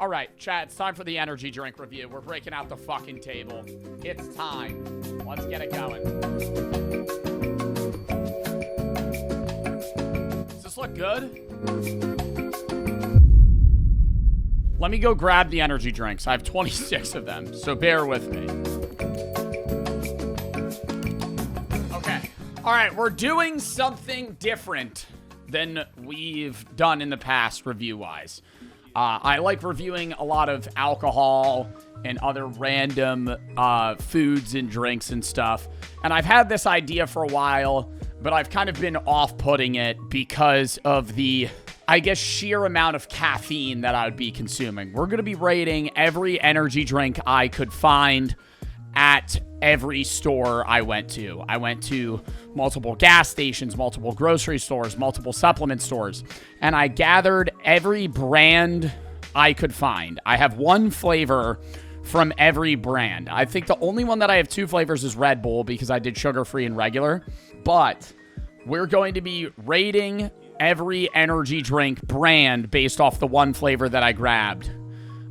All right, chat, it's time for the energy drink review. We're breaking out the fucking table. It's time. Let's get it going. Does this look good? Let me go grab the energy drinks. I have 26 of them, so bear with me. Okay. All right, we're doing something different than we've done in the past review-wise. I like reviewing a lot of alcohol and other random foods and drinks and stuff. And I've had this idea for a while, but I've kind of been off-putting it because of the, I guess, sheer amount of caffeine that I would be consuming. We're going to be rating every energy drink I could find at every store I went to. I went to multiple gas stations, multiple grocery stores, multiple supplement stores, and I gathered every brand I could find. I have one flavor from every brand. I think the only one that I have two flavors is Red Bull because I did sugar-free and regular, but we're going to be rating every energy drink brand based off the one flavor that I grabbed.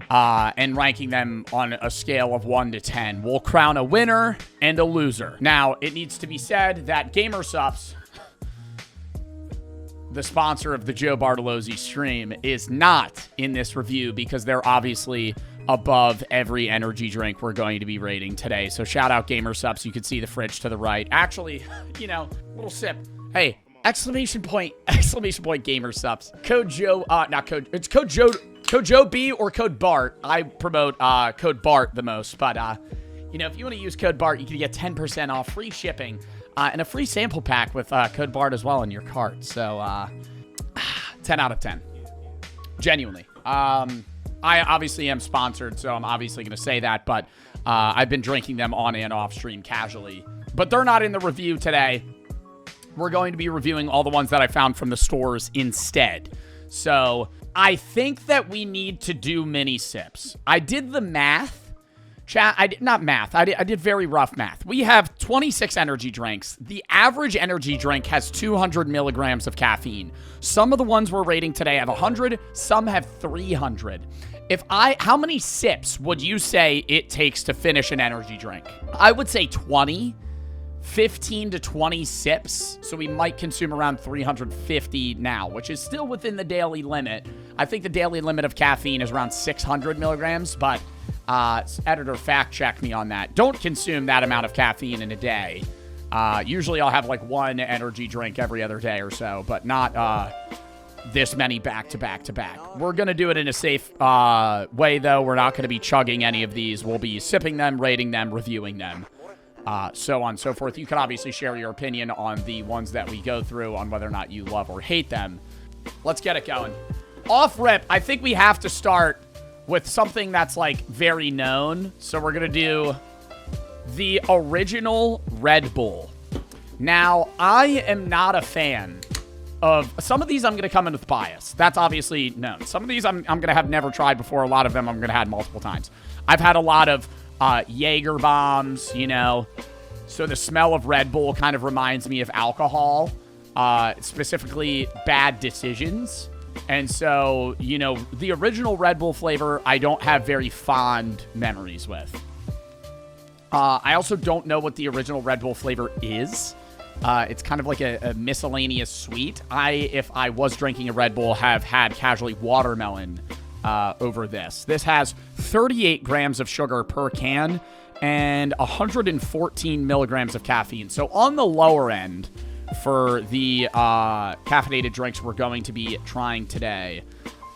And ranking them on a scale of 1 to 10. We'll crown a winner and a loser. Now, it needs to be said that GamerSupps, the sponsor of the Joe Bartolozzi stream, is not in this review because they're obviously above every energy drink we're going to be rating today. So shout out GamerSupps. You can see the fridge to the right. Actually, you know, little sip. Hey, exclamation point GamerSupps. Code Joe, it's code Joe. Code Joe B or code Bart. I promote code Bart the most, but you know, if you want to use code Bart, you can get 10% off, free shipping, and a free sample pack with code Bart as well in your cart. So 10 out of 10, genuinely. I obviously am sponsored, so I'm obviously going to say that, but I've been drinking them on and off stream casually, but they're not in the review today. We're going to be reviewing all the ones that I found from the stores instead. So I think that we need to do mini sips. I did the math. Chat, I did very rough math. We have 26 energy drinks. The average energy drink has 200 milligrams of caffeine. Some of the ones we're rating today have 100. Some have 300. How many sips would you say it takes to finish an energy drink? I would say 20. 15 to 20 sips, so we might consume around 350 now, which is still within the daily limit. I think the daily limit of caffeine is around 600 milligrams, but editor fact check me on that. Don't consume that amount of caffeine in a day. Usually I'll have like one energy drink every other day or so, but not this many back to back to back. We're going to do it in a safe way, though. We're not going to be chugging any of these. We'll be sipping them, rating them, reviewing them. So on and so forth. You can obviously share your opinion on the ones that we go through on whether or not you love or hate them. Let's get it going. Off rip, I think we have to start with something that's like very known. So we're going to do the original Red Bull. Now, I am not a fan of some of these. I'm going to come in with bias. That's obviously known. Some of these I'm going to have never tried before. A lot of them I'm going to have multiple times. I've had a lot of Jaeger bombs, you know, so the smell of Red Bull kind of reminds me of alcohol, specifically Bad Decisions. And so, you know, the original Red Bull flavor, I don't have very fond memories with. I also don't know what the original Red Bull flavor is. It's kind of like a miscellaneous sweet. If I was drinking a Red Bull, have had casually watermelon over this. This has 38 grams of sugar per can and 114 milligrams of caffeine. So on the lower end for the caffeinated drinks we're going to be trying today.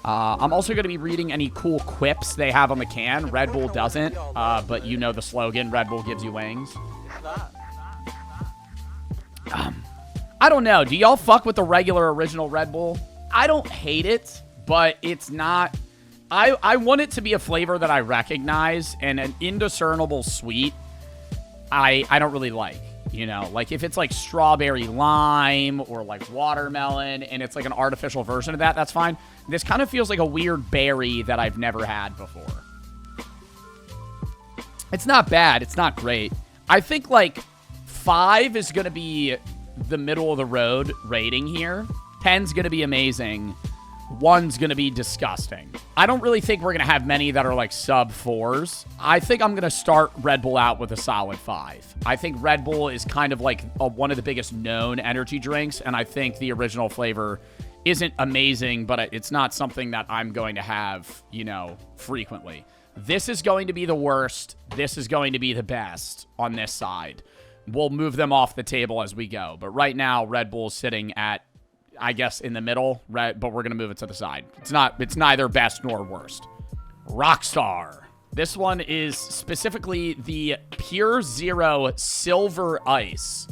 I'm also going to be reading any cool quips they have on the can. Red Bull doesn't, but you know the slogan, Red Bull gives you wings. I don't know. Do y'all fuck with the regular original Red Bull? I don't hate it, but it's not... I want it to be a flavor that I recognize, and an indiscernible sweet I don't really like. You know, like if it's like strawberry lime or like watermelon and it's like an artificial version of that, that's fine. This kind of feels like a weird berry that I've never had before. It's not bad. It's not great. I think like 5 is going to be the middle of the road rating here. 10's going to be amazing. One's going to be disgusting. I don't really think we're going to have many that are like sub 4s. I think I'm going to start Red Bull out with a solid 5. I think Red Bull is kind of like one of the biggest known energy drinks, and I think the original flavor isn't amazing, but it's not something that I'm going to have, you know, frequently. This is going to be the worst. This is going to be the best on this side. We'll move them off the table as we go. But right now, Red Bull's sitting at, I guess, in the middle, right? But we're going to move it to the side. It's neither best nor worst. Rockstar. This one is specifically the Pure Zero Silver Ice.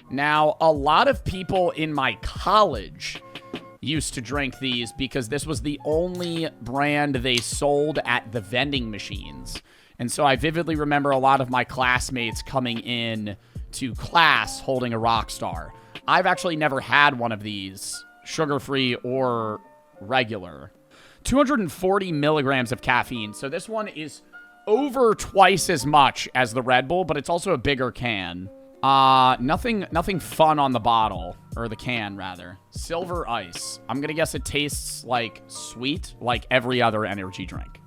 Now, a lot of people in my college used to drink these because this was the only brand they sold at the vending machines. And so I vividly remember a lot of my classmates coming in to class holding a Rockstar. I've actually never had one of these, sugar-free or regular. 240 milligrams of caffeine. So this one is over twice as much as the Red Bull, but it's also a bigger can. Nothing fun on the bottle, or the can, rather. Silver Ice. I'm gonna guess it tastes like sweet, like every other energy drink.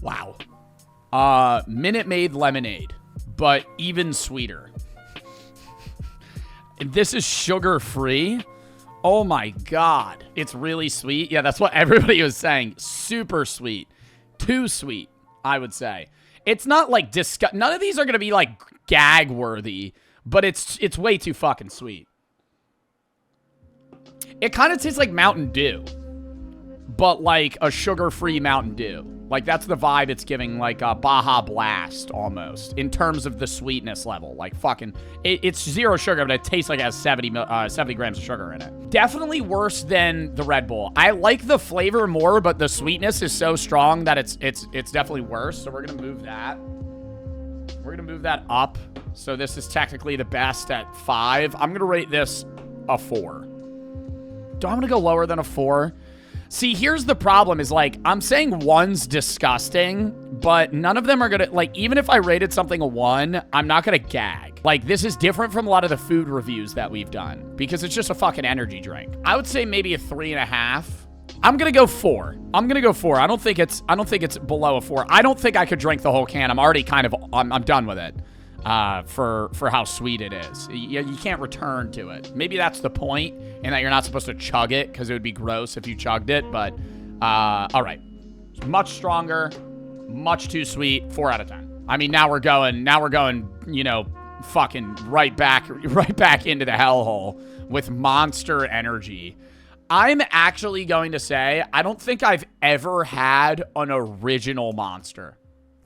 Wow. Minute Maid lemonade, but even sweeter. This is sugar-free. Oh my god. It's really sweet. Yeah, that's what everybody was saying. Super sweet. Too sweet, I would say. It's not like none of these are going to be like gag worthy, but it's way too fucking sweet. It kind of tastes like Mountain Dew, but like a sugar-free Mountain Dew. Like, that's the vibe it's giving, like a Baja Blast, almost, in terms of the sweetness level. Like, fucking, it's zero sugar, but it tastes like it has 70 grams of sugar in it. Definitely worse than the Red Bull. I like the flavor more, but the sweetness is so strong that it's definitely worse. So we're gonna move that. We're gonna move that up. So this is technically the best at 5. I'm gonna rate this a 4. Do I want to go lower than a 4? See, here's the problem is, like, I'm saying 1's disgusting, but none of them are gonna, like, even if I rated something a 1, I'm not gonna gag. Like, this is different from a lot of the food reviews that we've done, because it's just a fucking energy drink. I would say maybe a 3.5. I'm gonna go 4. I'm gonna go 4. I don't think it's below a 4. I don't think I could drink the whole can. I'm already kind of, I'm done with it. For how sweet it is. You can't return to it. Maybe that's the point, and that you're not supposed to chug it, because it would be gross if you chugged it, but, all right. Much stronger, much too sweet, 4 out of 10. I mean, now we're going, you know, fucking right back into the hellhole with Monster Energy. I'm actually going to say, I don't think I've ever had an original Monster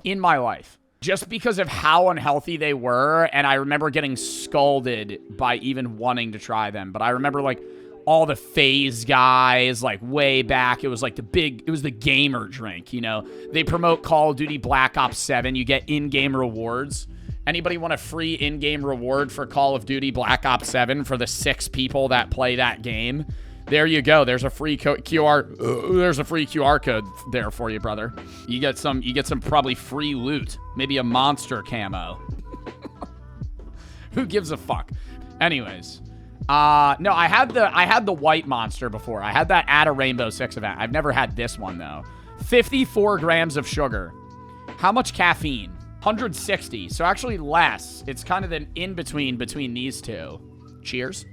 in my life. Just because of how unhealthy they were, and I remember getting scolded by even wanting to try them. But I remember, like, all the FaZe guys, like, way back. It was, like, it was the gamer drink, you know? They promote Call of Duty Black Ops 7. You get in-game rewards. Anybody want a free in-game reward for Call of Duty Black Ops 7 for the 6 people that play that game? There you go. There's a free There's a free QR code there for you, brother. You get some probably free loot. Maybe a monster camo. Who gives a fuck? Anyways, no, I had the white monster before. I had that at a Rainbow Six event. I've never had this one though. 54 grams of sugar. How much caffeine? 160. So actually less. It's kind of an in-between between these two. Cheers.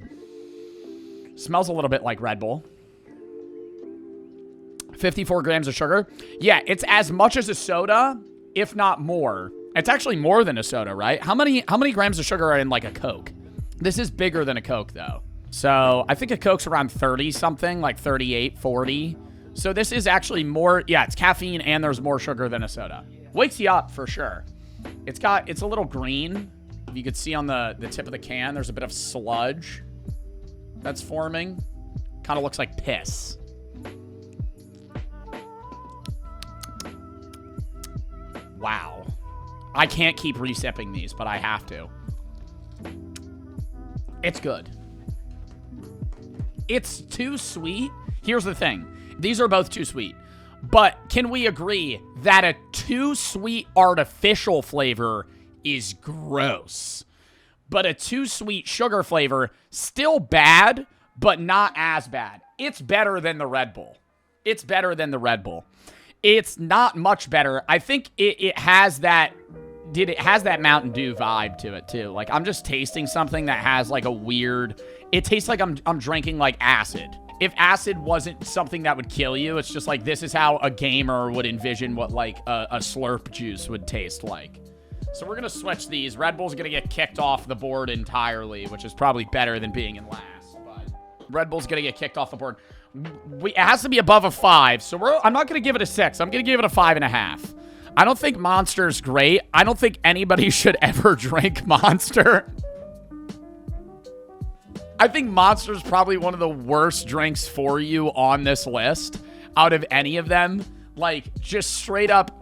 Smells a little bit like Red Bull. 54 grams of sugar. Yeah, it's as much as a soda, if not more. It's actually more than a soda, right? How many grams of sugar are in, like, a Coke? This is bigger than a Coke, though. So I think a Coke's around 30-something, like 38, 40. So this is actually more, yeah, it's caffeine and there's more sugar than a soda. Wakes you up, for sure. It's a little green. You could see on the tip of the can, there's a bit of sludge that's forming. Kind of looks like piss. Wow. I can't keep resipping these, but I have to. It's good. It's too sweet. Here's the thing. These are both too sweet. But can we agree that a too sweet artificial flavor is gross? but a too sweet sugar flavor, still bad, but not as bad. It's better than the Red Bull. It's better than the Red Bull. It's not much better. I think it has that, it has that Mountain Dew vibe to it too. Like, I'm just tasting something that has like a weird, it tastes like I'm drinking like acid. If acid wasn't something that would kill you, it's just like, this is how a gamer would envision what like a slurp juice would taste like. So we're gonna switch these. Red Bull's gonna get kicked off the board entirely, which is probably better than being in last, but Red Bull's gonna get kicked off the board. It has to be above a 5, so I'm not gonna give it a 6. I'm gonna give it a 5.5. I don't think Monster's great. I don't think anybody should ever drink Monster. I think Monster's probably one of the worst drinks for you on this list out of any of them. Like, just straight up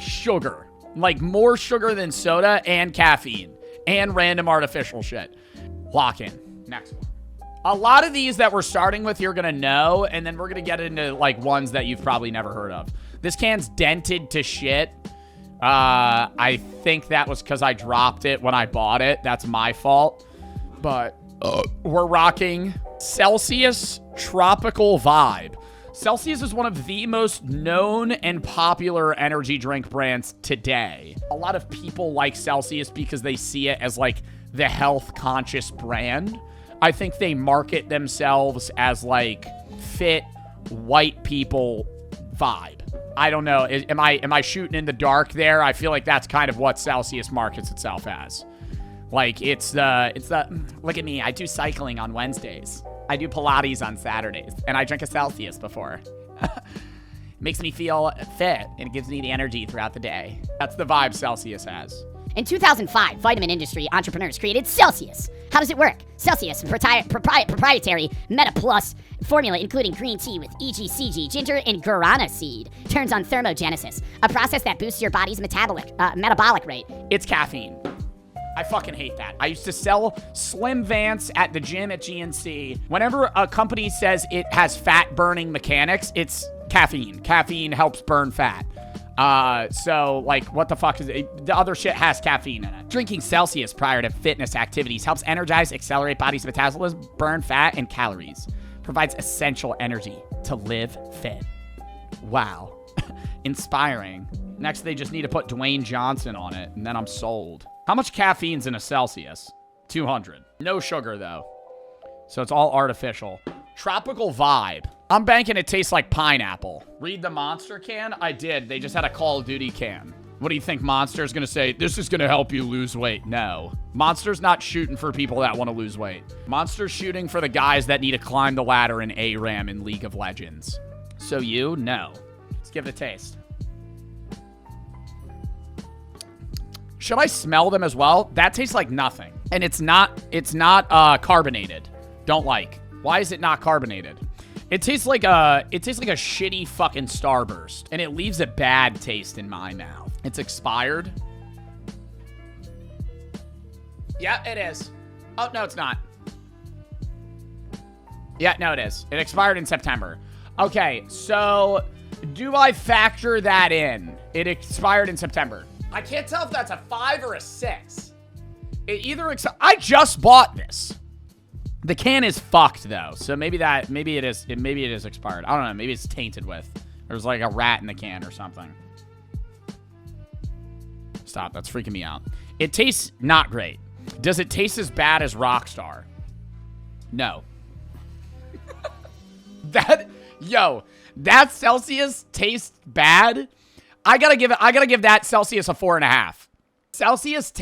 sugar. Like, more sugar than soda and caffeine and random artificial shit. Lock in. Next one. A lot of these that we're starting with you're going to know, and then we're going to get into, like, ones that you've probably never heard of. This can's dented to shit. I think that was because I dropped it when I bought it. That's my fault. But we're rocking Celsius Tropical Vibe. Celsius is one of the most known and popular energy drink brands today. A lot of people like Celsius because they see it as like the health-conscious brand. I think they market themselves as like fit white people vibe. I don't know. Am I shooting in the dark there? I feel like that's kind of what Celsius markets itself as. Like, it's the, look at me, I do cycling on Wednesdays. I do Pilates on Saturdays. And I drink a Celsius before. Makes me feel fit, and it gives me the energy throughout the day. That's the vibe Celsius has. In 2005, vitamin industry entrepreneurs created Celsius. How does it work? Celsius, proprietary Meta Plus formula, including green tea with EGCG, ginger, and guarana seed, turns on thermogenesis, a process that boosts your body's metabolic rate. It's caffeine. I fucking hate that. I used to sell Slim Vance at the gym at GNC. Whenever a company says it has fat-burning mechanics, it's caffeine. Caffeine helps burn fat. So, like, what the fuck is it? The other shit has caffeine in it. Drinking Celsius prior to fitness activities helps energize, accelerate body's metabolism, burn fat and calories. Provides essential energy to live fit. Wow. Inspiring. Next, they just need to put Dwayne Johnson on it, and then I'm sold. How much caffeine's in a Celsius? 200. No sugar, though. So it's all artificial. Tropical Vibe. I'm banking it tastes like pineapple. Read the Monster can? I did. They just had a Call of Duty can. What do you think Monster's gonna say? This is gonna help you lose weight. No. Monster's not shooting for people that want to lose weight. Monster's shooting for the guys that need to climb the ladder in ARAM in League of Legends. So you? No. Let's give it a taste. Should I smell them as well? That tastes like nothing. And it's not carbonated. Don't like. Why is it not carbonated? It tastes like a shitty fucking Starburst, and it leaves a bad taste in my mouth. It's expired. Yeah, it is. Oh, no, it's not. Yeah, no, it is. It expired in September. Okay, so do I factor that in? It expired in September. I can't tell if that's a 5 or a 6. I just bought this. The can is fucked though, so maybe it is expired. I don't know. Maybe it's tainted with. There's like a rat in the can or something. Stop. That's freaking me out. It tastes not great. Does it taste as bad as Rockstar? No. That Celsius tastes bad. I gotta give that Celsius a 4.5. Celsius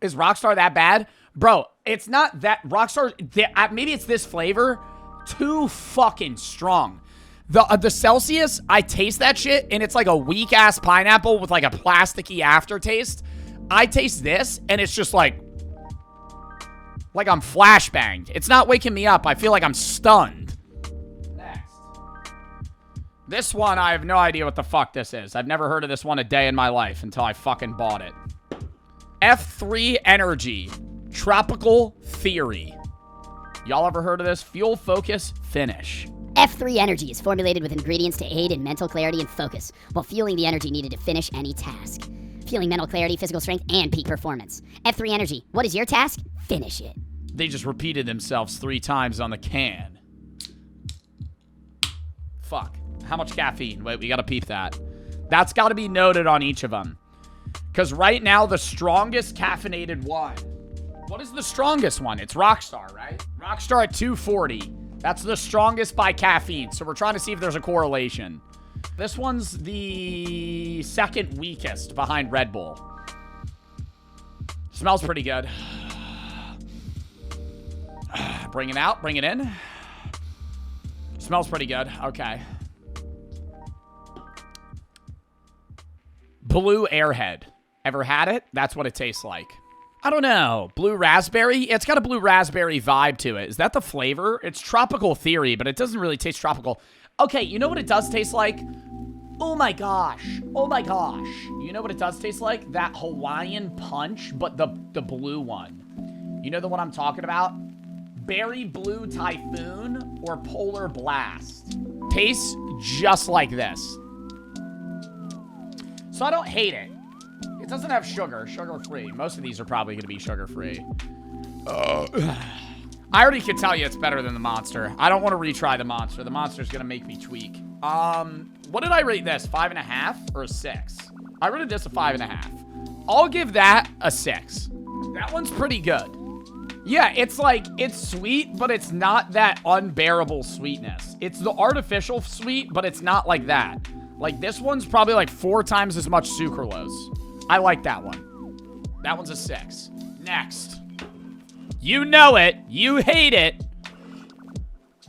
is Rockstar that bad? Bro, it's not that Rockstar, maybe it's this flavor, too fucking strong. The Celsius, I taste that shit, and it's like a weak-ass pineapple with like a plasticky aftertaste. I taste this, and it's just like I'm flashbanged. It's not waking me up. I feel like I'm stunned. Next. This one, I have no idea what the fuck this is. I've never heard of this one a day in my life until I fucking bought it. F3 Energy. Tropical Theory. Y'all ever heard of this? Fuel, focus, finish. F3 Energy is formulated with ingredients to aid in mental clarity and focus, while fueling the energy needed to finish any task. Fueling mental clarity, physical strength, and peak performance. F3 Energy. What is your task? Finish it. They just repeated themselves 3 times on the can. Fuck. How much caffeine? Wait, we gotta peep that. That's gotta be noted on each of them. Because right now, the strongest caffeinated one. What is the strongest one? It's Rockstar, right? Rockstar at 240. That's the strongest by caffeine. So we're trying to see if there's a correlation. This one's the second weakest behind Red Bull. Smells pretty good. Bring it out. Bring it in. Smells pretty good. Okay. Blue Airhead. Ever had it? That's what it tastes like. I don't know. Blue raspberry? It's got a blue raspberry vibe to it. Is that the flavor? It's tropical theory, but it doesn't really taste tropical. Okay, you know what it does taste like? Oh my gosh. Oh my gosh. You know what it does taste like? That Hawaiian punch, but the blue one. You know the one I'm talking about? Berry Blue Typhoon or Polar Blast. Tastes just like this. So I don't hate it. It doesn't have sugar. Sugar-free. Most of these are probably going to be sugar-free. I already can tell you it's better than the Monster. I don't want to retry the Monster. The Monster's going to make me tweak. What did I rate this? 5.5 or a 6? I rated this a 5.5. I'll give that a 6. That one's pretty good. Yeah, it's like, it's sweet, but it's not that unbearable sweetness. It's the artificial sweet, but it's not like that. Like, this one's probably like 4 times as much sucralose. I like that one. That one's a 6. Next. You know it. You hate it.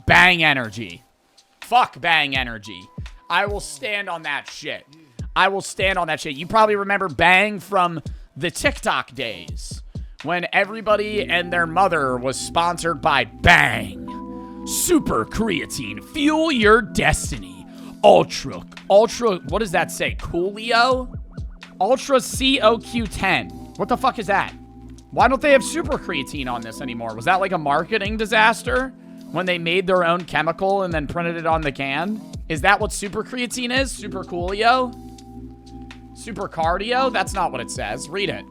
Bang Energy. Fuck Bang Energy. I will stand on that shit. I will stand on that shit. You probably remember Bang from the TikTok days when everybody and their mother was sponsored by Bang. Super creatine. Fuel your destiny. Ultra, what does that say? Coolio? Ultra COQ10. What the fuck is that? Why don't they have super creatine on this anymore? Was that like a marketing disaster when they made their own chemical and then printed it on the can? Is that what super creatine is? Super coolio? Super cardio? That's not what it says. Read it.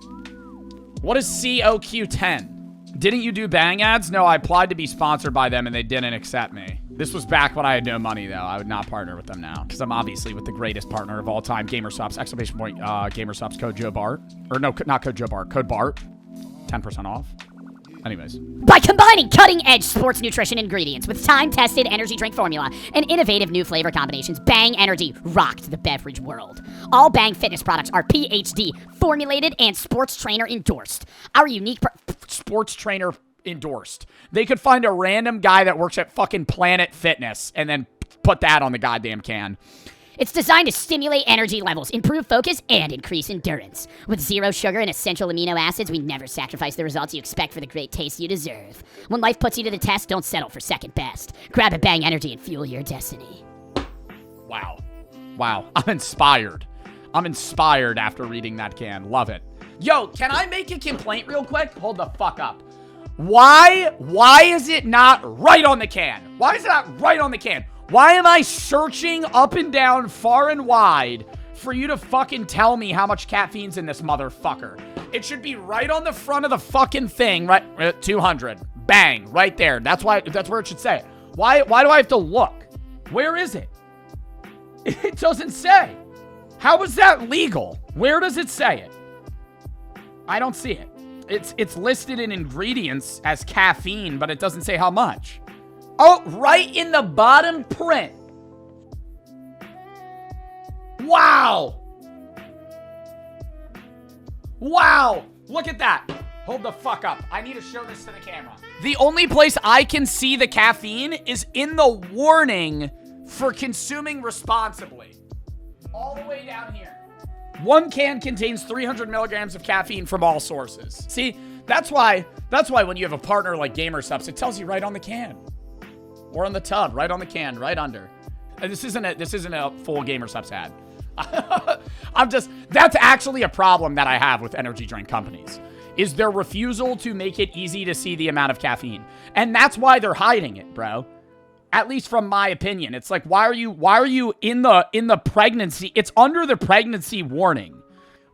What is COQ10? Didn't you do Bang ads? No, I applied to be sponsored by them and they didn't accept me. This was back when I had no money, though. I would not partner with them now because I'm obviously with the greatest partner of all time, GamerSupps, exclamation point, GamerSupps, code Joe Bart. Or no, not code Joe Bart, code Bart. 10% off. Anyways. By combining cutting-edge sports nutrition ingredients with time-tested energy drink formula and innovative new flavor combinations, Bang Energy rocked the beverage world. All Bang fitness products are PhD formulated and sports trainer endorsed. Our unique sports trainer endorsed. They could find a random guy that works at fucking Planet Fitness and then put that on the goddamn can. It's designed to stimulate energy levels, improve focus, and increase endurance. With 0 sugar and essential amino acids, we never sacrifice the results you expect for the great taste you deserve. When life puts you to the test, don't settle for second best. Grab a Bang Energy and fuel your destiny. Wow. Wow. I'm inspired. I'm inspired after reading that can. Love it. Yo, can I make a complaint real quick? Hold the fuck up. Why is it not right on the can? Why is it not right on the can? Why am I searching up and down, far and wide, for you to fucking tell me how much caffeine's in this motherfucker? It should be right on the front of the fucking thing, right? 200. Bang, right there. That's where it should say. Why do I have to look? Where is it? It doesn't say. How is that legal? Where does it say it? I don't see it. It's listed in ingredients as caffeine, but it doesn't say how much. Oh, right in the bottom print. Wow. Wow. Look at that. Hold the fuck up. I need to show this to the camera. The only place I can see the caffeine is in the warning for consuming responsibly. All the way down here. 1 can contains 300 milligrams of caffeine from all sources. See, that's why when you have a partner like GamerSupps, it tells you right on the can. Or on the tub, right on the can, right under. And this isn't a full GamerSupps ad. That's actually a problem that I have with energy drink companies, is their refusal to make it easy to see the amount of caffeine. And that's why they're hiding it, bro. At least from my opinion. It's like, why are you in the pregnancy? It's under the pregnancy warning.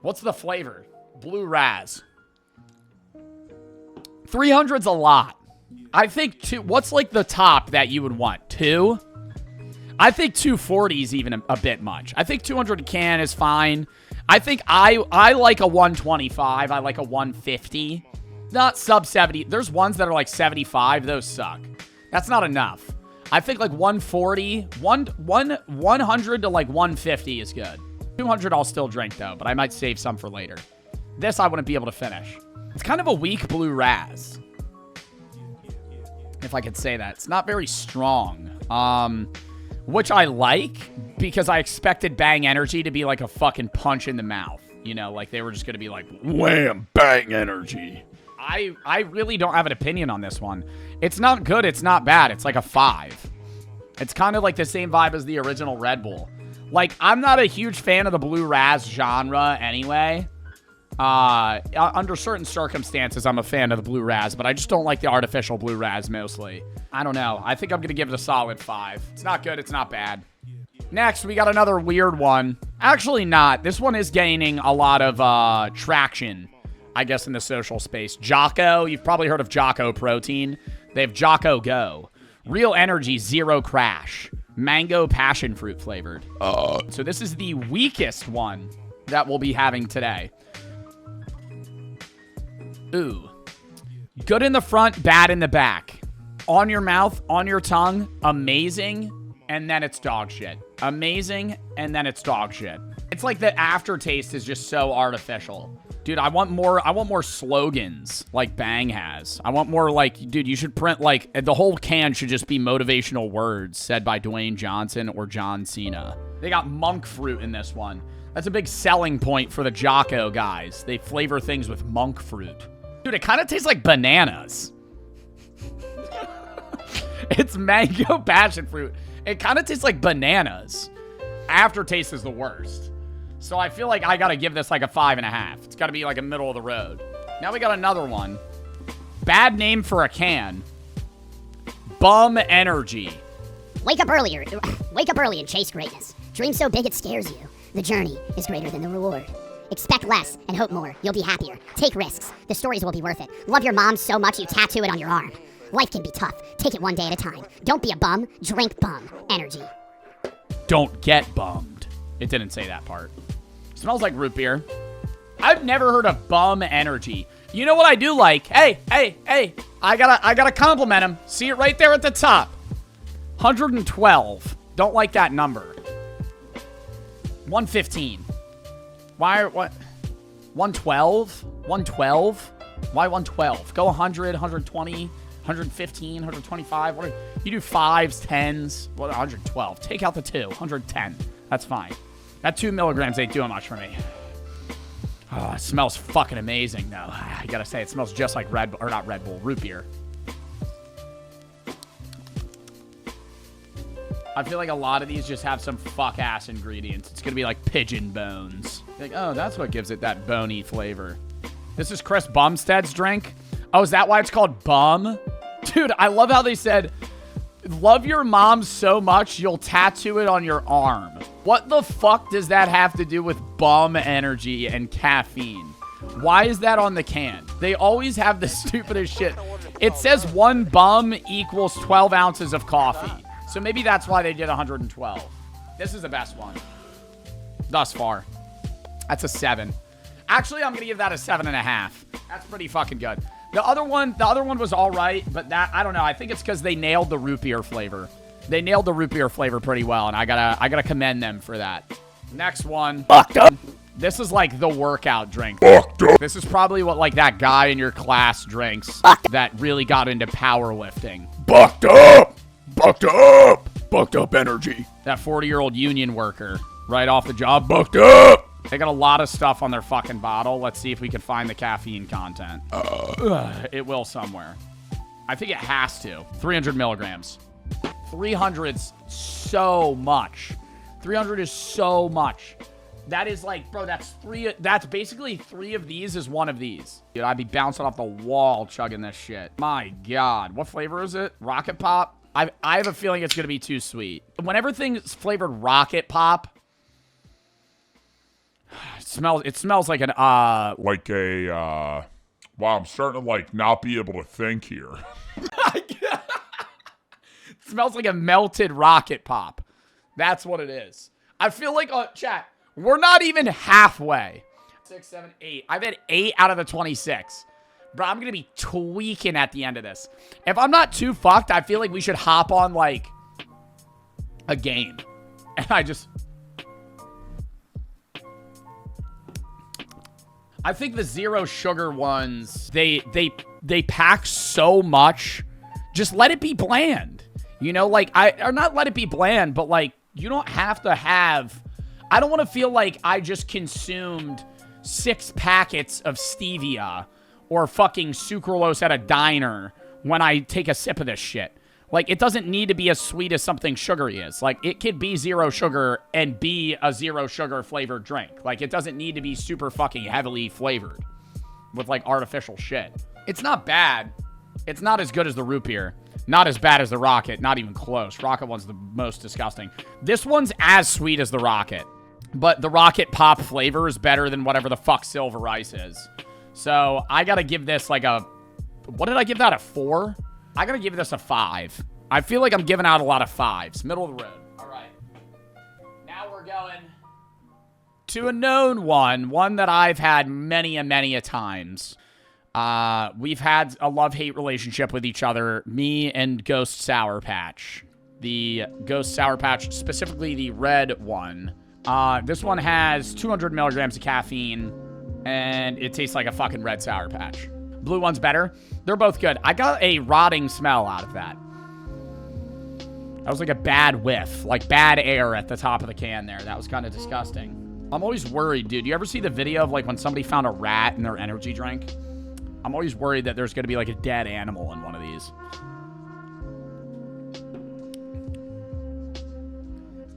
What's the flavor? Blue Raz. 300's a lot. I think what's like the top that you would want? 2? I think 240 is even a bit much. I think 200 a can is fine. I think I like a 125. I like a 150. Not sub 70. There's ones that are like 75. Those suck. That's not enough. I think like 140, 100 to like 150 is good. 200 I'll still drink though, but I might save some for later. This I wouldn't be able to finish. It's kind of a weak blue raz, if I could say that. It's not very strong, which I like because I expected Bang Energy to be like a fucking punch in the mouth. You know, like they were just going to be like, wham, Bang Energy. I really don't have an opinion on this one. It's not good. It's not bad. It's like a 5. It's kind of like the same vibe as the original Red Bull. Like, I'm not a huge fan of the blue raz genre anyway. Under certain circumstances, I'm a fan of the blue raz, but I just don't like the artificial blue raz mostly. I don't know. I think I'm going to give it a solid 5. It's not good. It's not bad. Next, we got another weird one. Actually not. This one is gaining a lot of traction, I guess, in the social space. Jocko. You've probably heard of Jocko Protein. They have Jocko Go. Real Energy Zero Crash. Mango passion fruit flavored. So this is the weakest one that we'll be having today. Ooh. Good in the front, bad in the back. On your mouth, on your tongue, amazing, and then it's dog shit. Amazing, and then it's dog shit. It's like the aftertaste is just so artificial. Dude, I want more slogans like Bang has. I want more like, dude, you should print like, the whole can should just be motivational words said by Dwayne Johnson or John Cena. They got monk fruit in this one. That's a big selling point for the Jocko guys. They flavor things with monk fruit. Dude, it kind of tastes like bananas. It's mango passion fruit. It kind of tastes like bananas. Aftertaste is the worst. So I feel like I gotta give this like a 5.5. It's gotta be like a middle of the road. Now we got another one. Bad name for a can. Bum Energy. Wake up early and chase greatness. Dream so big it scares you. The journey is greater than the reward. Expect less and hope more. You'll be happier. Take risks. The stories will be worth it. Love your mom so much you tattoo it on your arm. Life can be tough. Take it one day at a time. Don't be a bum. Drink Bum Energy. Don't get bummed. It didn't say that part. Smells like root beer. I've never heard of Bum Energy. You know what I do like? Hey. I gotta compliment him. See it right there at the top. 112. Don't like that number. 115. What? 112? 112? Why 112? Go 100, 120, 115, 125. You do 5s, 10s. Well, 112. Take out the 2. 110. That's fine. That 2 milligrams ain't doing much for me. Oh, it smells fucking amazing, though. I gotta say, it smells just like Red Bull, or not Red Bull, root beer. I feel like a lot of these just have some fuck-ass ingredients. It's gonna be like pigeon bones. Like, oh, that's what gives it that bony flavor. This is Chris Bumstead's drink. Oh, is that why it's called Bum? Dude, I love how they said, love your mom so much you'll tattoo it on your arm. What the fuck does that have to do with Bum Energy and caffeine? Why is that on the can? They always have the stupidest shit. It says 1 bum equals 12 ounces of coffee. So maybe that's why they did 112. This is the best one thus far. That's a 7. Actually, I'm gonna give that a 7.5. That's pretty fucking good. The other one was all right, but that, I don't know. I think it's because they nailed the root beer flavor. They nailed the root beer flavor pretty well, and I gotta commend them for that. Next one. Fucked up. This is like the workout drink. Fucked up. This is probably what like that guy in your class drinks that really got into powerlifting. Bucked up. Bucked up. Bucked up energy. That 40-year-old union worker right off the job. Bucked up. They got a lot of stuff on their fucking bottle. Let's see if we can find the caffeine content. It will somewhere. I think it has to. 300 milligrams. 300's so much. 300 is so much. That is like, bro, that's basically 3 of these is 1 of these. Dude, I'd be bouncing off the wall chugging this shit. My God. What flavor is it? Rocket Pop? I have a feeling it's going to be too sweet. Whenever things flavored Rocket Pop, it smells like an, Wow, I'm starting to, like, not be able to think here. It smells like a melted rocket pop. That's what it is. I feel like, chat, we're not even halfway. 6, 7, 8. I've had 8 out of the 26. Bro, I'm going to be tweaking at the end of this. If I'm not too fucked, I feel like we should hop on, like, a game. And I think the zero sugar ones, they pack so much. Just let it be bland. You know, like, or not let it be bland, but, like, you don't have to have... I don't want to feel like I just consumed 6 packets of stevia or fucking sucralose at a diner when I take a sip of this shit. Like, it doesn't need to be as sweet as something sugary is. Like, it could be 0 sugar and be a 0 sugar flavored drink. Like, it doesn't need to be super fucking heavily flavored with, like, artificial shit. It's not bad. It's not as good as the root beer. Not as bad as the Rocket. Not even close. Rocket one's the most disgusting. This one's as sweet as the Rocket. But the Rocket Pop flavor is better than whatever the fuck Silver Rice is. So, I gotta give this, like, a... What did I give that, a 4? I gotta give this a 5. I feel like I'm giving out a lot of 5s. Middle of the road. All right. Now we're going to a known one. One that I've had many a times. We've had a love-hate relationship with each other. Me and Ghost Sour Patch. The Ghost Sour Patch, specifically the red one. This one has 200 milligrams of caffeine. And it tastes like a fucking red Sour Patch. Blue one's better. They're both good. I got a rotting smell out of that. That was like a bad whiff. Like bad air at the top of the can there. That was kind of disgusting. I'm always worried, dude. You ever see the video of like when somebody found a rat in their energy drink? I'm always worried that there's going to be like a dead animal in one of these.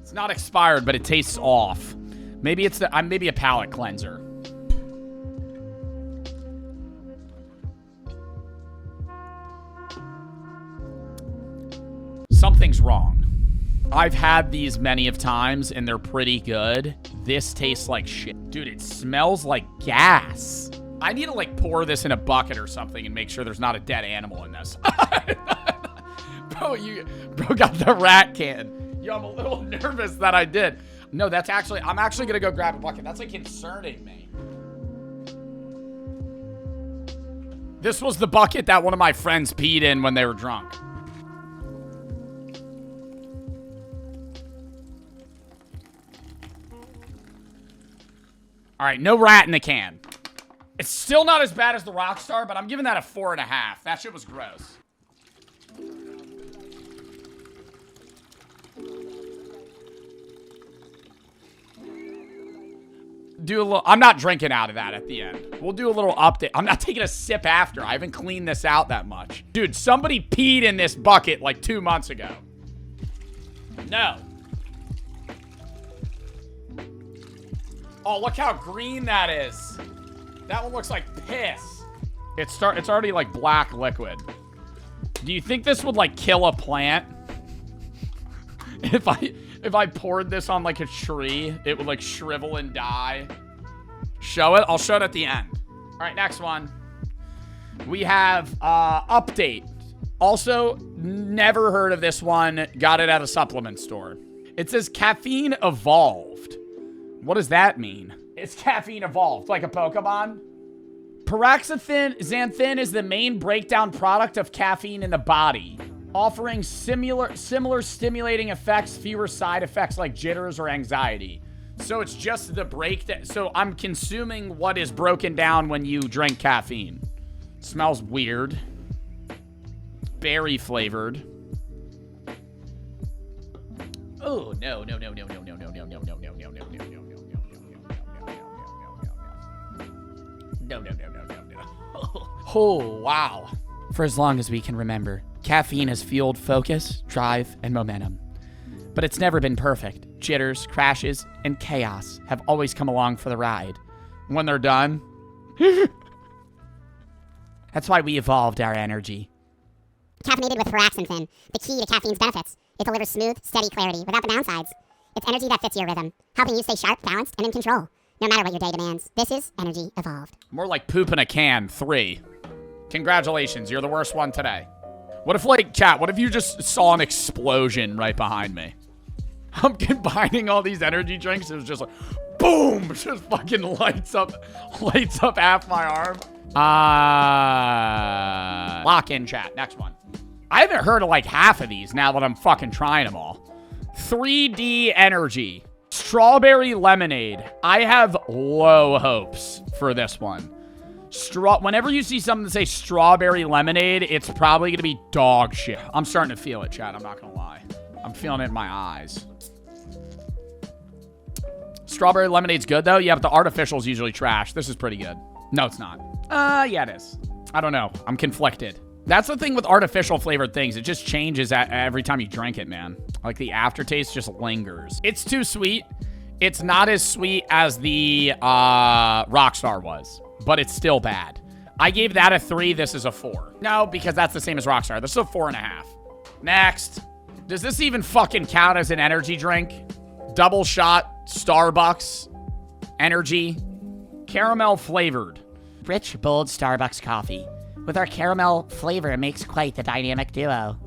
It's not expired, but it tastes off. Maybe it's maybe a palate cleanser. Something's wrong. I've had these many of times, and they're pretty good. This tastes like shit. Dude, it smells like gas. I need to, like, pour this in a bucket or something and make sure there's not a dead animal in this. Bro got the rat can. Yo, I'm a little nervous that I did. No, I'm actually going to go grab a bucket. That's, like, concerning me. This was the bucket that one of my friends peed in when they were drunk. All right, no rat in the can. It's still not as bad as the Rockstar, but I'm giving that a 4.5. That shit was gross. I'm not drinking out of that at the end. We'll do a little update. I'm not taking a sip after. I haven't cleaned this out that much. Dude, somebody peed in this bucket like 2 months ago. No. Oh, look how green that is. That one looks like piss. It's already like black liquid. Do you think this would like kill a plant? If I poured this on like a tree, it would like shrivel and die. Show it? I'll show it at the end. All right, next one. We have update. Also, never heard of this one. Got it at a supplement store. It says Caffeine Evolved. What does that mean? It's Caffeine Evolved, like a Pokemon. Xanthin is the main breakdown product of caffeine in the body, offering similar stimulating effects, fewer side effects like jitters or anxiety. So it's just the breakdown. So I'm consuming what is broken down when you drink caffeine. Smells weird. Berry flavored. Oh, no. Oh, wow. For as long as we can remember, caffeine has fueled focus, drive, and momentum. But it's never been perfect. Jitters, crashes, and chaos have always come along for the ride. When they're done, that's why we evolved our energy. Caffeinated with Xanthin, the key to caffeine's benefits. It delivers smooth, steady clarity without the downsides. It's energy that fits your rhythm, helping you stay sharp, balanced, and in control. no matter what your day demands. This is Energy Evolved. More like poop in a can. 3. Congratulations, you're the worst one today. What if, like, chat, what if you just saw an explosion right behind me? I'm combining all these energy drinks. It was just like, boom, just fucking lights up half my arm. Lock in, chat. Next one. I haven't heard of like half of these now that I'm fucking trying them all. 3D Energy. Strawberry lemonade. I have low hopes for this one. Whenever you see something that say strawberry lemonade, it's probably going to be dog shit. I'm starting to feel it, chat. I'm not going to lie. I'm feeling it in my eyes. Strawberry lemonade's good, though. Yeah, but the artificial's usually trash. This is pretty good. No, it's not. Yeah, it is. I don't know. I'm conflicted. That's the thing with artificial flavored things. It just changes every time you drink it, man. Like, the aftertaste just lingers. It's too sweet. It's not as sweet as the Rockstar was, but it's still bad. I gave that a 3. This is a 4. No, because that's the same as Rockstar. This is a 4.5. Next. Does this even fucking count as an energy drink? Double shot, Starbucks, energy, caramel flavored. Rich, bold Starbucks coffee. With our caramel flavor, it makes quite the dynamic duo.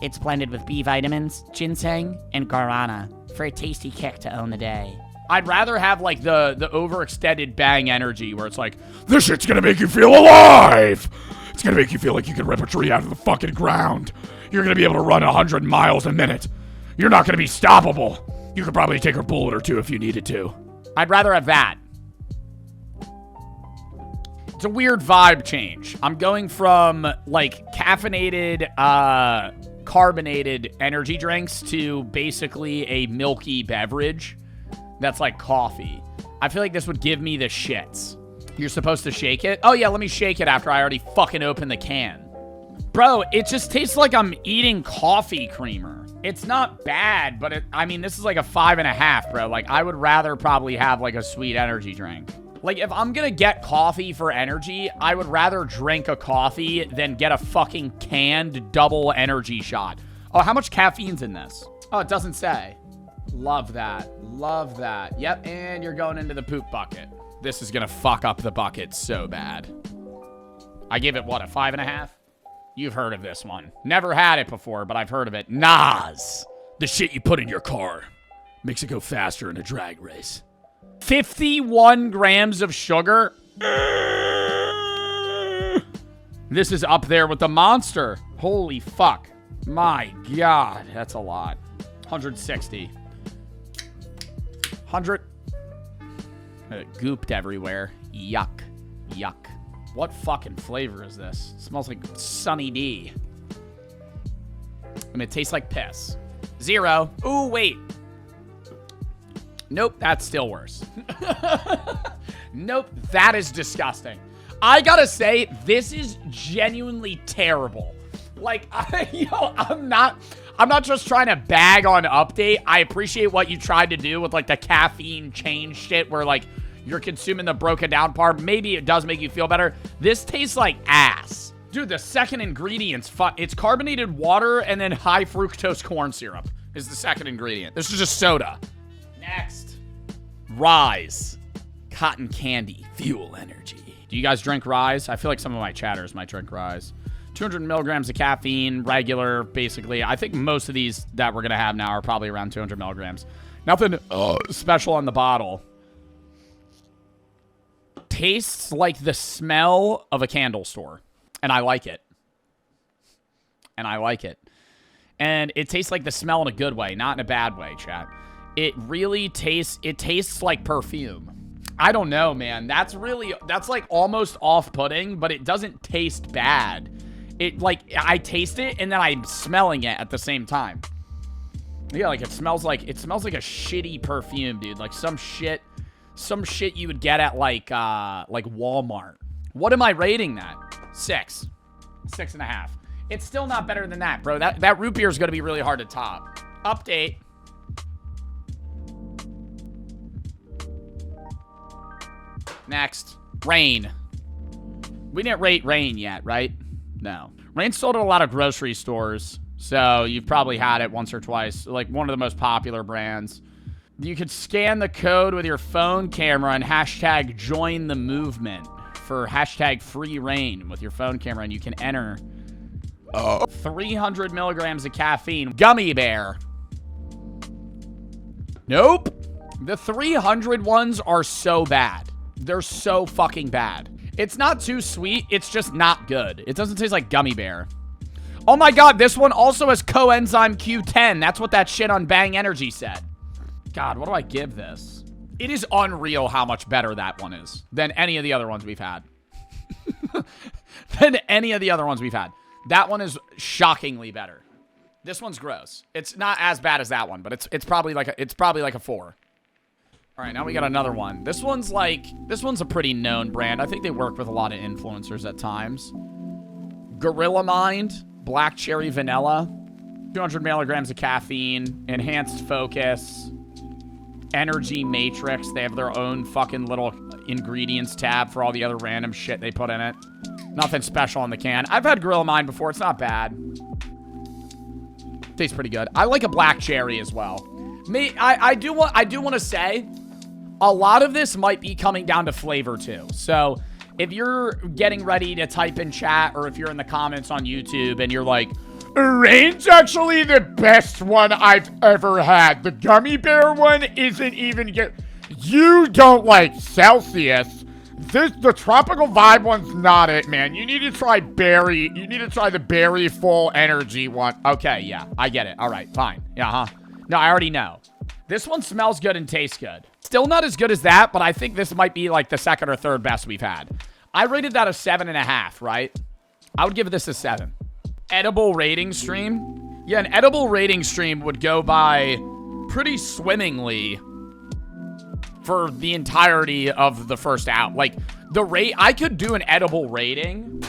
It's blended with B vitamins, ginseng, and guarana for a tasty kick to own the day. I'd rather have, like, the overextended Bang energy where it's like, This shit's gonna make you feel alive! It's gonna make you feel like you can rip a tree out of the fucking ground. You're gonna be able to run 100 miles a minute. You're not gonna be stoppable. You could probably take a bullet or two if you needed to. I'd rather have that. It's a weird vibe change. I'm going from, like, caffeinated, carbonated energy drinks to basically a milky beverage that's like coffee. I feel like this would give me the shits. You're supposed to shake it? Oh, yeah, let me shake it after I already fucking opened the can. Bro, it just tastes like I'm eating coffee creamer. It's not bad, but I mean, this is like a 5.5, bro. Like, I would rather probably have, like, a sweet energy drink. Like, if I'm gonna get coffee for energy, I would rather drink a coffee than get a fucking canned double energy shot. Oh, how much caffeine's in this? Oh, it doesn't say. Love that. Love that. Yep, and you're going into the poop bucket. This is gonna fuck up the bucket so bad. I give it, what, a 5.5? You've heard of this one. Never had it before, but I've heard of it. Nas. The shit you put in your car makes it go faster in a drag race. 51 grams of sugar. This is up there with the Monster. Holy fuck. My God. That's a lot. 160. 100. It gooped everywhere. Yuck. Yuck. What fucking flavor is this? It smells like Sunny D. And it tastes like piss. 0. Ooh, wait. Nope, that's still worse. Nope, that is disgusting. I gotta say, this is genuinely terrible. Like, I'm not just trying to bag on Update. I appreciate what you tried to do with, like, the caffeine change shit where, like, you're consuming the broken down part. Maybe it does make you feel better. This tastes like ass. Dude, the second ingredient's it's carbonated water and then high fructose corn syrup is the second ingredient. This is just soda. Next. Ryse. Cotton candy. Fuel energy. Do you guys drink Ryse? I feel like some of my chatters might drink Ryse. 200 milligrams of caffeine, regular, basically. I think most of these that we're going to have now are probably around 200 milligrams. Nothing special on the bottle. Tastes like the smell of a candle store. And I like it. And I like it. And it tastes like the smell in a good way, not in a bad way, chat. It really tastes like perfume. I don't know, man. That's like almost off-putting, but it doesn't taste bad. It, like, I taste it and then I'm smelling it at the same time. Yeah, like it smells like a shitty perfume, dude. Like some shit you would get at like Walmart. What am I rating that? 6. 6.5. It's still not better than that, bro. That root beer is going to be really hard to top. Update. Next. Rain. We didn't rate Rain yet, right? No. Rain's sold at a lot of grocery stores, so you've probably had it once or twice. Like, one of the most popular brands. You could scan the code with your phone camera and hashtag join the movement for hashtag free reign with your phone camera, and you can enter 300 milligrams of caffeine. Gummy bear. Nope. The 300 ones are so bad. They're so fucking bad. It's not too sweet. It's just not good. It doesn't taste like gummy bear. Oh my god, this one also has coenzyme Q10. That's what that shit on Bang Energy said. God, what do I give this? It is unreal how much better that one is than any of the other ones we've had. Than any of the other ones we've had. That one is shockingly better. This one's gross. It's not as bad as that one, but it's probably like a 4. All right, now we got another one. This one's a pretty known brand. I think they work with a lot of influencers at times. Gorilla Mind, Black Cherry Vanilla, 200 milligrams of caffeine, enhanced focus, energy matrix. They have their own fucking little ingredients tab for all the other random shit they put in it. Nothing special on the can. I've had Gorilla Mind before. It's not bad. Tastes pretty good. I like a black cherry as well. I do want to say a lot of this might be coming down to flavor too. So if you're getting ready to type in chat, or if you're in the comments on YouTube and you're like, Reign's actually the best one I've ever had. The gummy bear one isn't even good. You don't like Celsius. The tropical vibe one's not it, man. You need to try berry. You need to try the berry full energy one. okay, yeah, I get it. All right, fine. Yeah, No, I already know. This one smells good and tastes good. Still not as good as that, but I think this might be like the second or third best we've had. I rated that a 7.5, right? I would give this a 7. Edible rating stream? Yeah, an edible rating stream would go by pretty swimmingly for the entirety of the first hour. Like, I could do an edible rating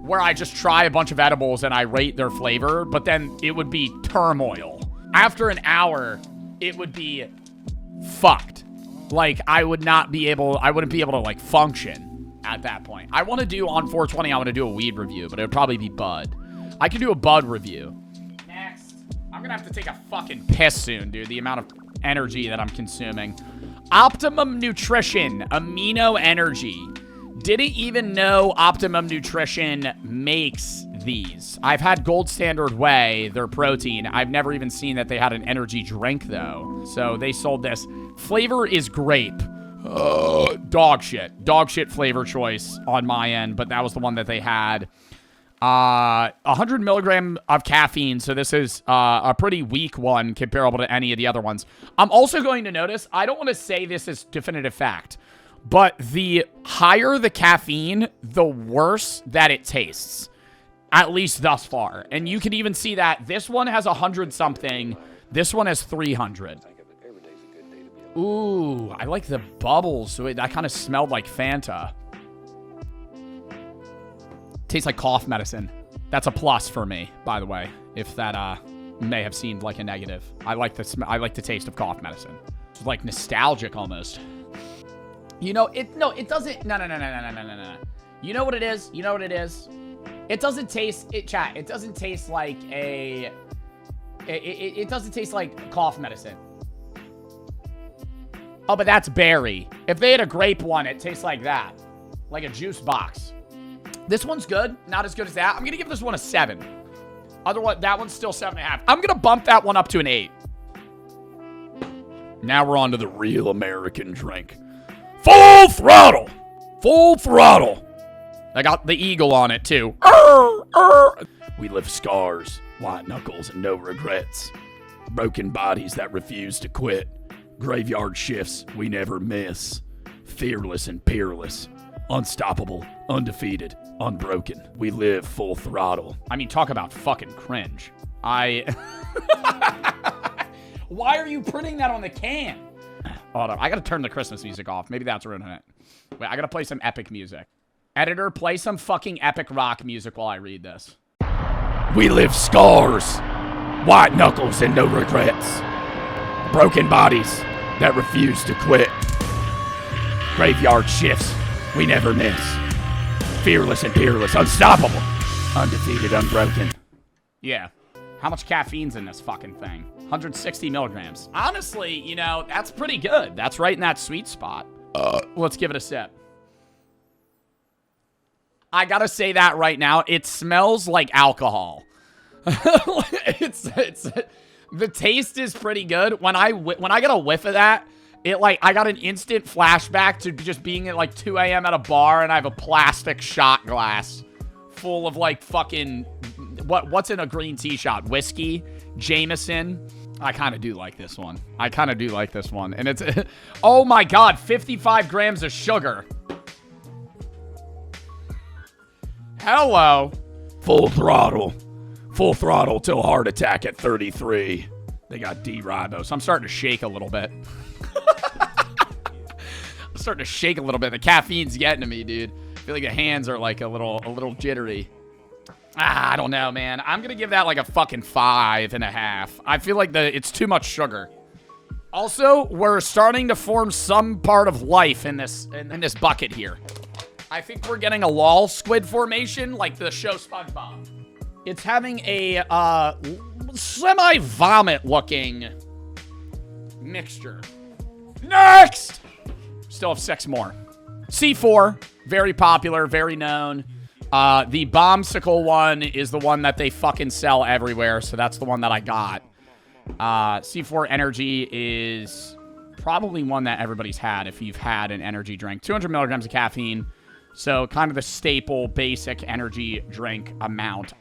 where I just try a bunch of edibles and I rate their flavor, but then it would be turmoil. After an hour, it would be fucked. Like, I wouldn't be able to, like, function at that point. On 420, I want to do a weed review, but it would probably be bud. I could do a bud review. Next. I'm gonna have to take a fucking piss soon, dude. The amount of energy that I'm consuming. Optimum Nutrition, Amino Energy. Didn't even know Optimum Nutrition makes these. I've had Gold Standard Whey, their protein. I've never even seen that they had an energy drink, though. So they sold this. Flavor is grape. Dog shit. Dog shit flavor choice on my end, but that was the one that they had. 100 milligram of caffeine, so this is a pretty weak one comparable to any of the other ones. I'm also going to notice, I don't want to say this is definitive fact, but the higher the caffeine, the worse that it tastes, at least thus far. And you can even see that this one has 100-something, this one has 300. Ooh, I like the bubbles, so that kind of smelled like Fanta. Tastes like cough medicine. That's a plus for me, by the way, if that may have seemed like a negative. I like the taste of cough medicine. It's like nostalgic almost. You know, it doesn't. No. You know what it is? It doesn't taste it doesn't taste like it doesn't taste like cough medicine. Oh, but that's berry. If they had a grape one, it tastes like that. Like a juice box. This one's good. Not as good as that. I'm going to give this one a 7. Otherwise, that one's still 7.5. I'm going to bump that one up to an 8. Now we're on to the real American drink. Full Throttle! Full Throttle! I got the eagle on it, too. We live scars, white knuckles, and no regrets. Broken bodies that refuse to quit. Graveyard shifts we never miss. Fearless and peerless. Unstoppable, undefeated, unbroken. We live full throttle. I mean, talk about fucking cringe. Why are you putting that on the can? Hold on, I gotta turn the Christmas music off. Maybe that's ruining it. Wait, I gotta play some epic music. Editor, play some fucking epic rock music while I read this. We live scars, white knuckles, and no regrets. Broken bodies that refuse to quit. Graveyard shifts we never miss. Fearless and peerless, unstoppable, undefeated, unbroken. Yeah. How much caffeine's in this fucking thing? 160 milligrams. Honestly, you know, that's pretty good. That's right in that sweet spot. Let's give it a sip. I gotta say that right now. It smells like alcohol. The taste is pretty good. When I get a whiff of that, I got an instant flashback to just being at like 2 a.m. at a bar and I have a plastic shot glass full of like fucking, what's in a green tea shot? Whiskey, Jameson. I kind of do like this one. And it's, oh my God, 55 grams of sugar. Hello. Full throttle. Full throttle till heart attack at 33. They got D-Rod though, so I'm starting to shake a little bit. The caffeine's getting to me, dude. I feel like the hands are like a little jittery. I don't know, man. I'm gonna give that like a fucking 5.5. I feel like it's too much sugar. Also, we're starting to form some part of life in this bucket here. I think we're getting a lol squid formation like the show SpongeBob. It's having a semi-vomit looking mixture. Next! Still have 6 more. C4, very popular, very known. The Bombsicle one is the one that they fucking sell everywhere, so that's the one that I got. C4 Energy is probably one that everybody's had if you've had an energy drink. 200 milligrams of caffeine, so kind of the staple, basic energy drink amount.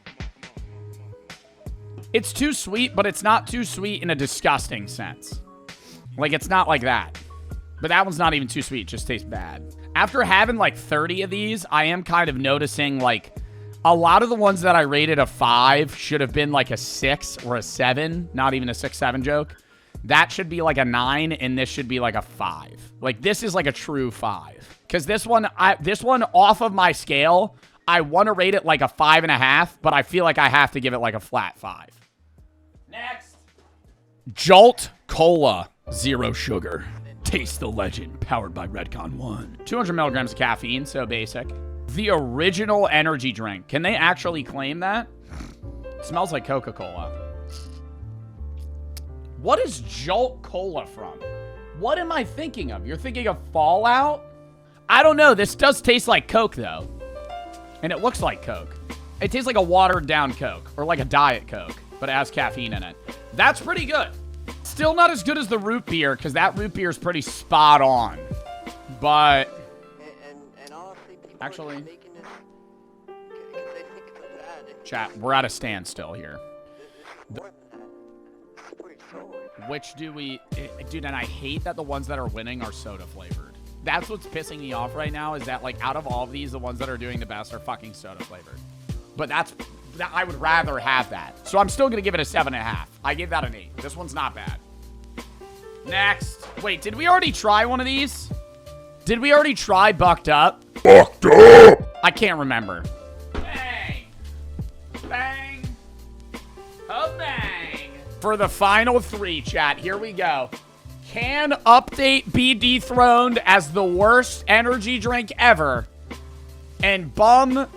It's too sweet, but it's not too sweet in a disgusting sense. Like, it's not like that. But that one's not even too sweet. It just tastes bad. After having like 30 of these, I am kind of noticing like a lot of the ones that I rated a 5 should have been like a 6 or a 7. Not even a 6-7 joke. That should be like a 9, and this should be like a 5. Like, this is like a true 5. Because this one off of my scale, I want to rate it like a 5.5, but I feel like I have to give it like a flat 5. Next. Jolt Cola. 0 sugar. Taste the legend. Powered by Redcon 1. 200 milligrams of caffeine, so basic. The original energy drink. Can they actually claim that? It smells like Coca-Cola. What is Jolt Cola from? What am I thinking of? You're thinking of Fallout? I don't know. This does taste like Coke, though. And it looks like Coke. It tastes like a watered-down Coke. Or like a Diet Coke. But it has caffeine in it. That's pretty good. Still not as good as the root beer, because that root beer is pretty spot on. But... And honestly, people actually... are making this because they think it's bad. Chat, we're at a standstill here. More than that. It's pretty solid. Which do we... Dude, and I hate that the ones that are winning are soda flavored. That's what's pissing me off right now, is that, like, out of all of these, the ones that are doing the best are fucking soda flavored. But I would rather have that. So I'm still going to give it a 7.5. I gave that an 8. This one's not bad. Next. Wait, did we already try one of these? Did we already try Bucked Up? Bucked up! I can't remember. Bang. Bang. Oh, bang. For the final 3, chat, here we go. Can Update be dethroned as the worst energy drink ever? And Bum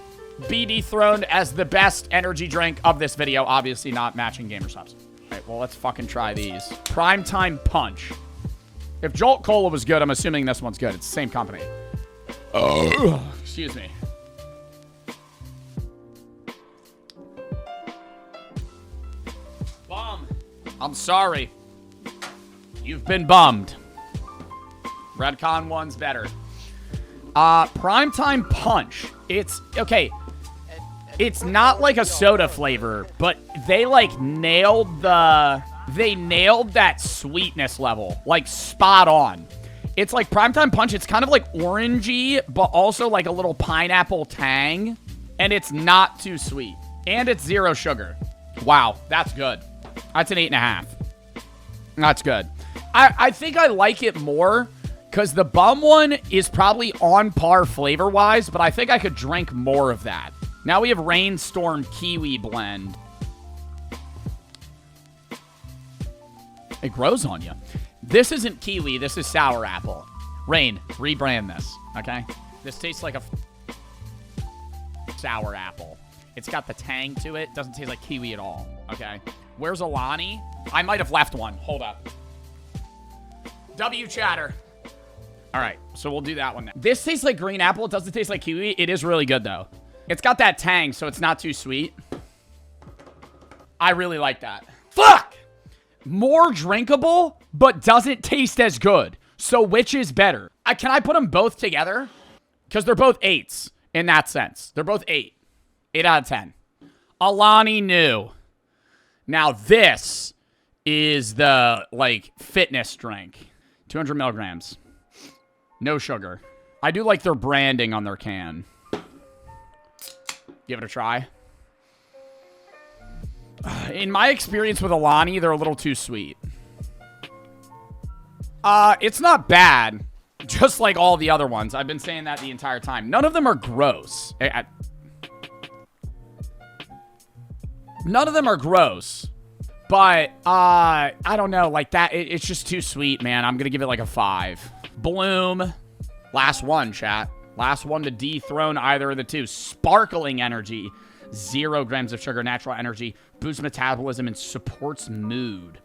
be dethroned as the best energy drink of this video. Obviously not matching gamer subs. All right, well, let's fucking try these. Primetime Punch. If Jolt Cola was good, I'm assuming this one's good. It's the same company. Excuse me. Bum. I'm sorry. You've been bummed. Redcon 1's better. Primetime Punch. It's, okay. It's not like a soda flavor, but they like nailed that sweetness level, like spot on. It's like Primetime Punch. It's kind of like orangey, but also like a little pineapple tang, and it's not too sweet, and it's 0 sugar. Wow, that's good. That's an 8.5. That's good. I think I like it more because the Bum one is probably on par flavor-wise, but I think I could drink more of that. Now we have Rainstorm Kiwi Blend. It grows on you. This isn't kiwi. This is sour apple. Rain, rebrand this, okay? This tastes like a sour apple. It's got the tang to it. Doesn't taste like kiwi at all. Okay. Where's Alani? I might have left one. Hold up. W chatter. All right, so we'll do that one now. This tastes like green apple. It doesn't taste like kiwi. It is really good, though. It's got that tang, so it's not too sweet. I really like that. Fuck! More drinkable, but doesn't taste as good. So which is better? Can I put them both together? Because they're both 8s in that sense. They're both 8. 8 out of 10. Alani Nu. Now this is the, like, fitness drink. 200 milligrams. No sugar. I do like their branding on their can. Give it a try. In my experience with Alani, they're a little too sweet. It's not bad. Just like all the other ones. I've been saying that the entire time. None of them are gross. None of them are gross. But, I don't know. Like that, it's just too sweet, man. I'm gonna give it like a 5. Bloom. Last one, chat. Last one to dethrone either of the two. Sparkling energy. 0 grams of sugar, natural energy, boosts metabolism, and supports mood.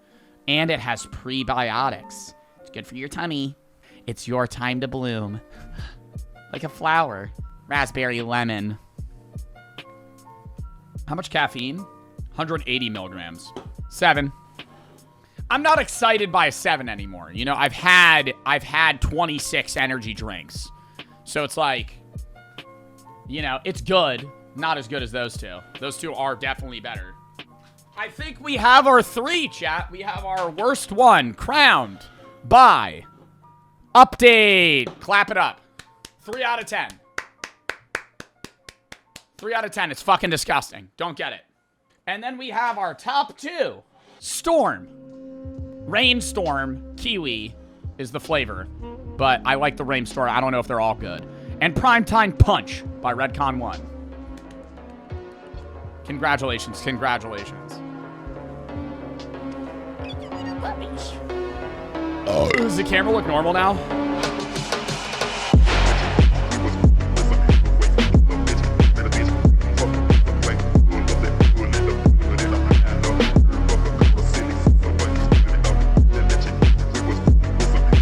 And it has prebiotics. It's good for your tummy. It's your time to bloom. Like a flower. Raspberry lemon. How much caffeine? 180 milligrams. 7. I'm not excited by a 7 anymore. You know, I've had 26 energy drinks. So it's like, you know, it's good. Not as good as those two. Those two are definitely better. I think we have our 3, chat. We have our worst one crowned by Update. Clap it up. 3 out of 10. 3 out of 10. It's fucking disgusting. Don't get it. And then we have our top 2. Storm. Rainstorm. Kiwi is the flavor. But I like the Rainstorm. I don't know if they're all good. And Primetime Punch by Redcon1. Congratulations, congratulations. Does the camera look normal now?